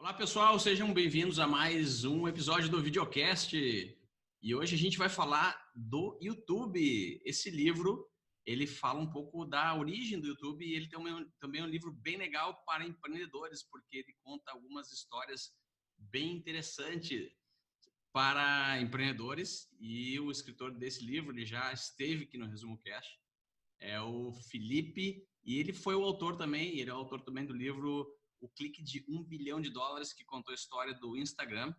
Olá pessoal, sejam bem-vindos a mais um episódio do Videocast. E hoje a gente vai falar do YouTube. Esse livro, ele fala um pouco da origem do YouTube e ele também é um livro bem legal para empreendedores, porque ele conta algumas histórias bem interessantes para empreendedores. E o escritor desse livro, ele já esteve aqui no Resumo Cast, é o Felipe, e ele foi o autor também, ele é o autor também do livro O Clique de $1 bilhão, que contou a história do Instagram.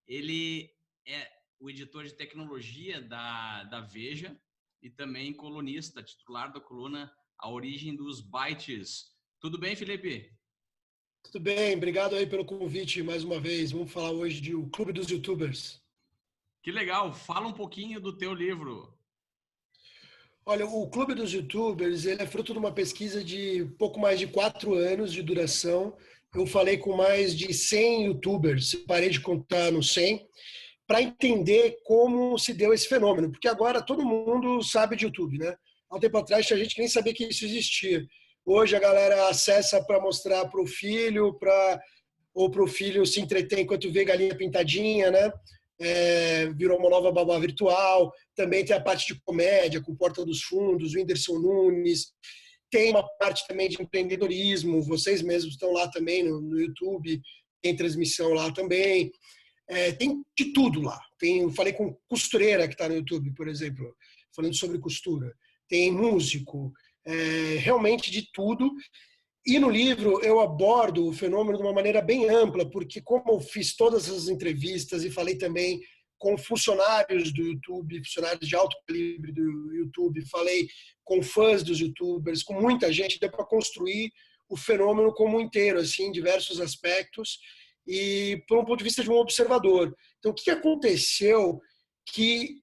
Ele é o editor de tecnologia da Veja e também colunista, titular da coluna A Origem dos Bytes. Tudo bem, Felipe? Tudo bem, obrigado aí pelo convite mais uma vez. Vamos falar hoje de O Clube dos YouTubers. Que legal, fala um pouquinho do teu livro. Olha, o Clube dos YouTubers, ele é fruto de uma pesquisa de pouco mais de 4 anos de duração. Eu falei com mais de 100 YouTubers, parei de contar no 100, para entender como se deu esse fenômeno, porque agora todo mundo sabe de YouTube, né? Há um tempo atrás tinha gente que nem sabia que isso existia. Hoje a galera acessa para mostrar para o filho, ou para o filho se entreter enquanto vê galinha pintadinha, né? Virou uma nova babá virtual. Também tem a parte de comédia, com Porta dos Fundos, o Whindersson Nunes. Tem uma parte também de empreendedorismo, vocês mesmos estão lá também no YouTube, tem transmissão lá também. Tem de tudo lá. Eu falei com costureira que está no YouTube, por exemplo, falando sobre costura. Tem músico, realmente de tudo. E no livro eu abordo o fenômeno de uma maneira bem ampla, porque como eu fiz todas as entrevistas e falei também com funcionários do YouTube, funcionários de alto calibre do YouTube, falei com fãs dos YouTubers, com muita gente, deu para construir o fenômeno como um inteiro, assim, em diversos aspectos, e por um ponto de vista de um observador. Então, o que aconteceu que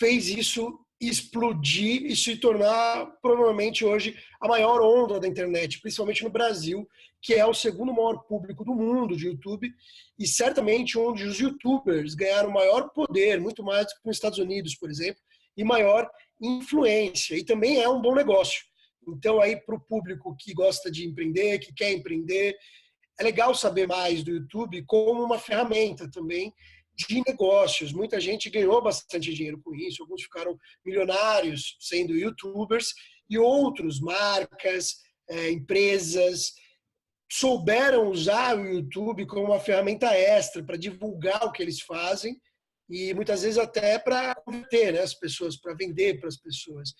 fez isso explodir e se tornar, provavelmente hoje, a maior onda da internet, principalmente no Brasil, que é o segundo maior público do mundo de YouTube, e certamente onde os YouTubers ganharam maior poder, muito mais do que nos Estados Unidos, por exemplo, e maior influência, e também é um bom negócio. Então, aí, para o público que gosta de empreender, que quer empreender, é legal saber mais do YouTube como uma ferramenta também de negócios. Muita gente ganhou bastante dinheiro com isso, alguns ficaram milionários sendo YouTubers, e outros, marcas, empresas, souberam usar o YouTube como uma ferramenta extra para divulgar o que eles fazem e muitas vezes até para converter, né, as pessoas, para vender para as pessoas.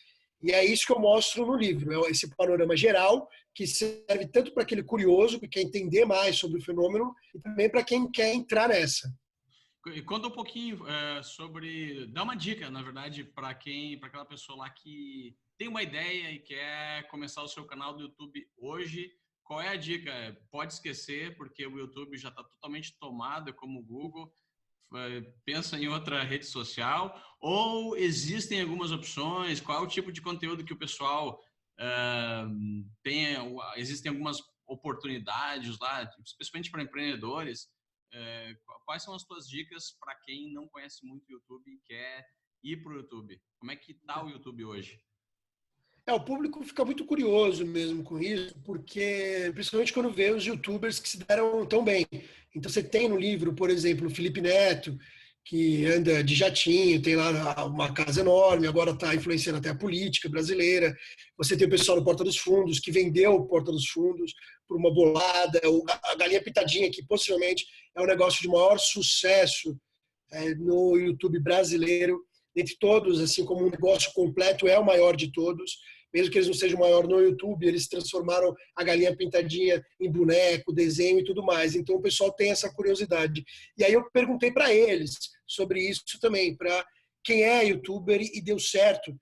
E é isso que eu mostro no livro, é esse panorama geral que serve tanto para aquele curioso que quer entender mais sobre o fenômeno e também para quem quer entrar nessa. Conta um pouquinho sobre, dá uma dica, na verdade, para aquela pessoa lá que tem uma ideia e quer começar o seu canal do YouTube hoje. Qual é a dica? Pode esquecer, porque o YouTube já está totalmente tomado, como o Google. Pensa em outra rede social, ou existem algumas opções? Qual é o tipo de conteúdo que o pessoal tem? Existem algumas oportunidades lá, especialmente para empreendedores. Quais são as tuas dicas para quem não conhece muito o YouTube e quer ir para o YouTube? Como é que está o YouTube hoje? O público fica muito curioso mesmo com isso, porque principalmente quando vê os YouTubers que se deram tão bem. Então você tem no livro, por exemplo, o Felipe Neto, que anda de jatinho, tem lá uma casa enorme, agora está influenciando até a política brasileira. Você tem o pessoal do Porta dos Fundos, que vendeu o Porta dos Fundos por uma bolada, a Galinha Pitadinha, que possivelmente é o negócio de maior sucesso no YouTube brasileiro. Dentre todos, assim como um negócio completo, é o maior de todos. Mesmo que eles não sejam o maior no YouTube, eles transformaram a Galinha Pintadinha em boneco, desenho e tudo mais. Então o pessoal tem essa curiosidade. E aí eu perguntei para eles sobre isso também, para quem é YouTuber e deu certo,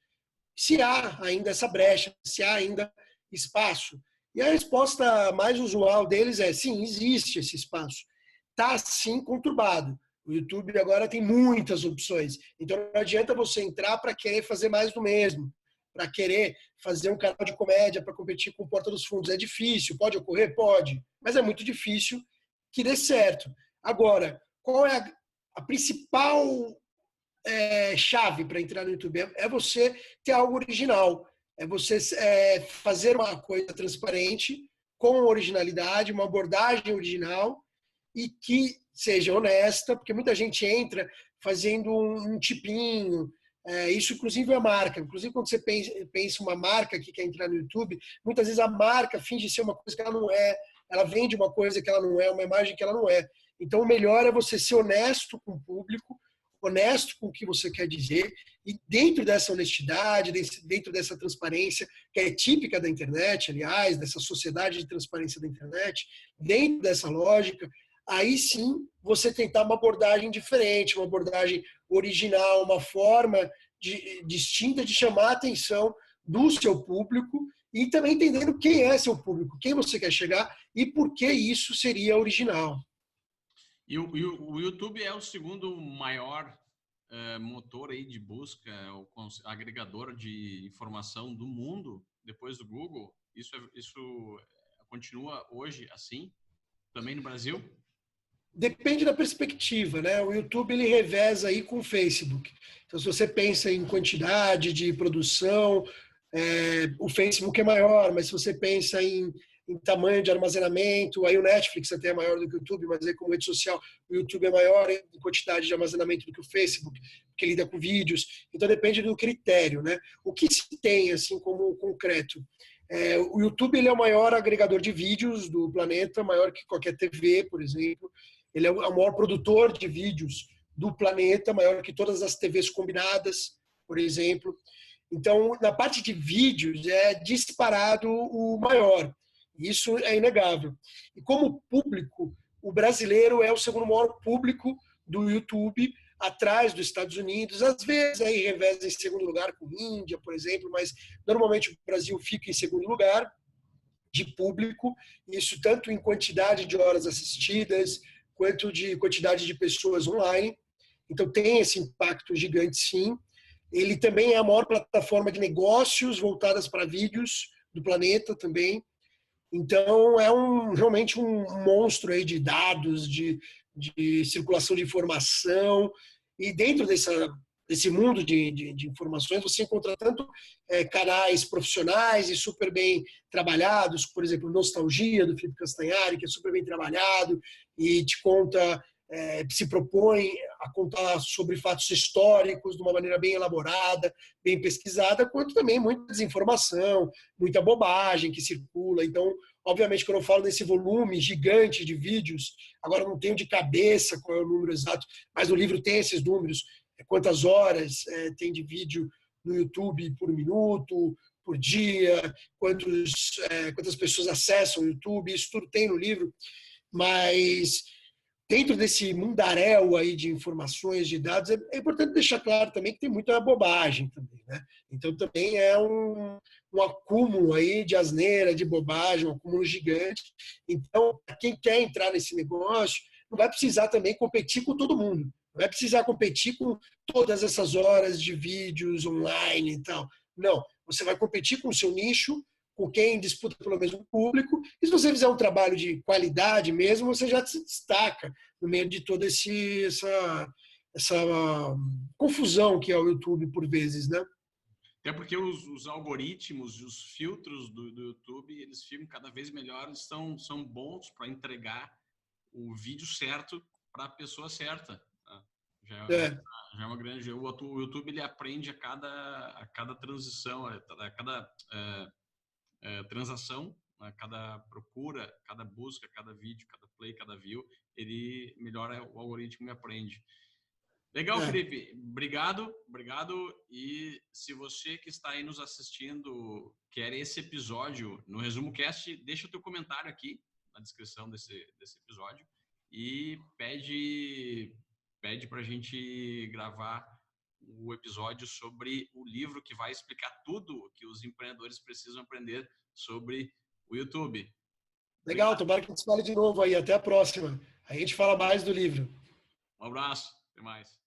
se há ainda essa brecha, se há ainda espaço. E a resposta mais usual deles é: sim, existe esse espaço. Está, sim, conturbado. O YouTube agora tem muitas opções. Então não adianta você entrar para querer fazer mais do mesmo, para querer fazer um canal de comédia para competir com o Porta dos Fundos. É difícil, pode ocorrer? Pode, mas é muito difícil que dê certo. Agora, qual é a principal chave para entrar no YouTube? É você ter algo original, é você fazer uma coisa transparente, com originalidade, uma abordagem original, e que seja honesta, porque muita gente entra fazendo um tipinho. Isso, inclusive, é marca. Inclusive, quando você pensa uma marca que quer entrar no YouTube, muitas vezes a marca finge ser uma coisa que ela não é, ela vende uma coisa que ela não é, uma imagem que ela não é. Então, o melhor é você ser honesto com o público, honesto com o que você quer dizer, e dentro dessa honestidade, dentro dessa transparência, que é típica da internet, aliás, dessa sociedade de transparência da internet, dentro dessa lógica, aí sim você tentar uma abordagem diferente, uma abordagem original, uma forma distinta de chamar a atenção do seu público e também entendendo quem é seu público, quem você quer chegar e por que isso seria original. E o YouTube é o segundo maior motor aí de busca, o agregador de informação do mundo, depois do Google. Isso continua hoje assim, também no Brasil? Depende da perspectiva, né? O YouTube ele reveza aí com o Facebook. Então, se você pensa em quantidade de produção, o Facebook é maior, mas se você pensa em tamanho de armazenamento, aí o Netflix até é maior do que o YouTube, mas aí como rede social, o YouTube é maior em quantidade de armazenamento do que o Facebook, que lida com vídeos. Então, depende do critério, né? O que se tem, assim, como concreto? O YouTube ele é o maior agregador de vídeos do planeta, maior que qualquer TV, por exemplo. Ele é o maior produtor de vídeos do planeta, maior que todas as TVs combinadas, por exemplo. Então, na parte de vídeos, é disparado o maior. Isso é inegável. E como público, o brasileiro é o segundo maior público do YouTube, atrás dos Estados Unidos. Às vezes, aí reveza em segundo lugar com Índia, por exemplo, mas normalmente o Brasil fica em segundo lugar de público, isso tanto em quantidade de horas assistidas, quanto de quantidade de pessoas online. Então tem esse impacto gigante, sim. Ele também é a maior plataforma de negócios voltadas para vídeos do planeta também. Então é realmente um monstro aí de dados, de circulação de informação. E dentro desse mundo de informações, você encontra tanto canais profissionais e super bem trabalhados, por exemplo, Nostalgia, do Felipe Castanhari, que é super bem trabalhado e te conta, se propõe a contar sobre fatos históricos de uma maneira bem elaborada, bem pesquisada, quanto também muita desinformação, muita bobagem que circula. Então, obviamente, quando eu falo desse volume gigante de vídeos, agora não tenho de cabeça qual é o número exato, mas no livro tem esses números, quantas horas tem de vídeo no YouTube por minuto, por dia, quantas pessoas acessam o YouTube, isso tudo tem no livro, mas dentro desse mundaréu aí de informações, de dados, é importante deixar claro também que tem muita bobagem também, né? Então também é um acúmulo aí de asneira, de bobagem, um acúmulo gigante. Então, quem quer entrar nesse negócio não vai precisar também competir com todo mundo. Não vai precisar competir com todas essas horas de vídeos online e tal. Não, você vai competir com o seu nicho, com quem disputa pelo mesmo público, e se você fizer um trabalho de qualidade mesmo, você já se destaca no meio de toda essa confusão que é o YouTube por vezes, né? Até porque os algoritmos e os filtros do YouTube, eles ficam cada vez melhores, são bons para entregar o vídeo certo para a pessoa certa. Tá? Já é uma grande... O YouTube ele aprende a cada transição, a cada transação, a cada procura, cada busca, cada vídeo, cada play, cada view, ele melhora o algoritmo e aprende. Legal, Felipe. Obrigado. E se você que está aí nos assistindo quer esse episódio no Resumo Cast, deixa o teu comentário aqui na descrição desse episódio e pede para a gente gravar o episódio sobre o livro que vai explicar tudo que os empreendedores precisam aprender sobre o YouTube. Legal, tomara que a gente fale de novo aí. Até a próxima. Aí a gente fala mais do livro. Um abraço. Até mais.